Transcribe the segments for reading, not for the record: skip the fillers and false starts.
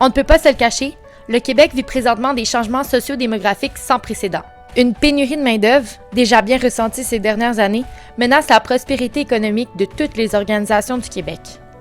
On ne peut pas se le cacher, le Québec vit présentement des changements socio-démographiques sans précédent. Une pénurie de main-d'œuvre, déjà bien ressentie ces dernières années, menace la prospérité économique de toutes les organisations du Québec.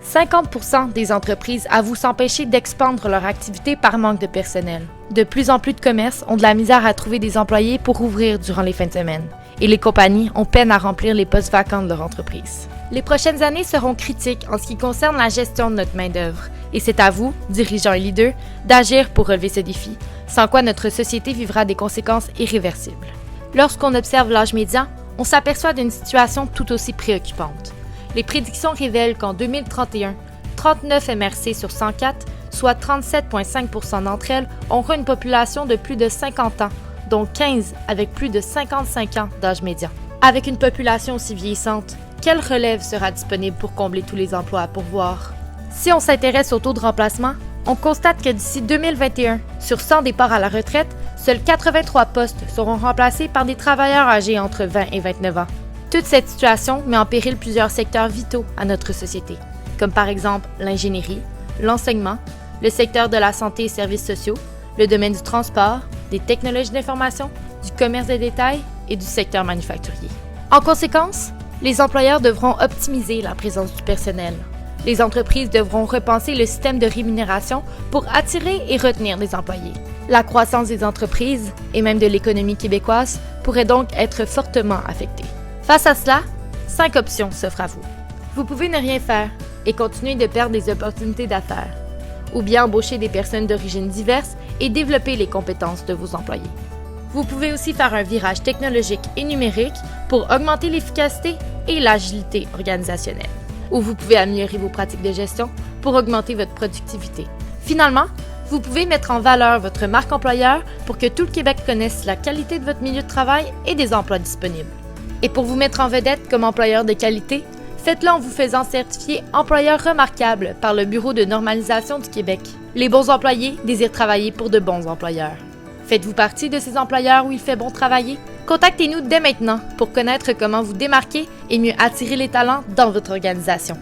50% des entreprises avouent s'empêcher d'expandre leur activité par manque de personnel. De plus en plus de commerces ont de la misère à trouver des employés pour ouvrir durant les fins de semaine. Et les compagnies ont peine à remplir les postes vacants de leur entreprise. Les prochaines années seront critiques en ce qui concerne la gestion de notre main-d'œuvre. Et c'est à vous, dirigeants et leaders, d'agir pour relever ce défi, sans quoi notre société vivra des conséquences irréversibles. Lorsqu'on observe l'âge médian, on s'aperçoit d'une situation tout aussi préoccupante. Les prédictions révèlent qu'en 2031, 39 MRC sur 104, soit 37,5% d'entre elles, auront une population de plus de 50 ans, dont 15 avec plus de 55 ans d'âge médian. Avec une population aussi vieillissante, quelle relève sera disponible pour combler tous les emplois à pourvoir? Si on s'intéresse au taux de remplacement, on constate que d'ici 2021, sur 100 départs à la retraite, seuls 83 postes seront remplacés par des travailleurs âgés entre 20 et 29 ans. Toute cette situation met en péril plusieurs secteurs vitaux à notre société, comme par exemple l'ingénierie, l'enseignement, le secteur de la santé et services sociaux, le domaine du transport, des technologies d'information, du commerce de détail et du secteur manufacturier. En conséquence, les employeurs devront optimiser la présence du personnel. Les entreprises devront repenser le système de rémunération pour attirer et retenir des employés. La croissance des entreprises, et même de l'économie québécoise, pourrait donc être fortement affectée. Face à cela, 5 options s'offrent à vous. Vous pouvez ne rien faire et continuer de perdre des opportunités d'affaires, ou bien embaucher des personnes d'origine diverses et développer les compétences de vos employés. Vous pouvez aussi faire un virage technologique et numérique pour augmenter l'efficacité et l'agilité organisationnelle, ou vous pouvez améliorer vos pratiques de gestion pour augmenter votre productivité. Finalement, vous pouvez mettre en valeur votre marque employeur pour que tout le Québec connaisse la qualité de votre milieu de travail et des emplois disponibles. Et pour vous mettre en vedette comme employeur de qualité, faites-le en vous faisant certifier employeur remarquable par le Bureau de normalisation du Québec. Les bons employés désirent travailler pour de bons employeurs. Faites-vous partie de ces employeurs où il fait bon travailler? Contactez-nous dès maintenant pour connaître comment vous démarquer et mieux attirer les talents dans votre organisation.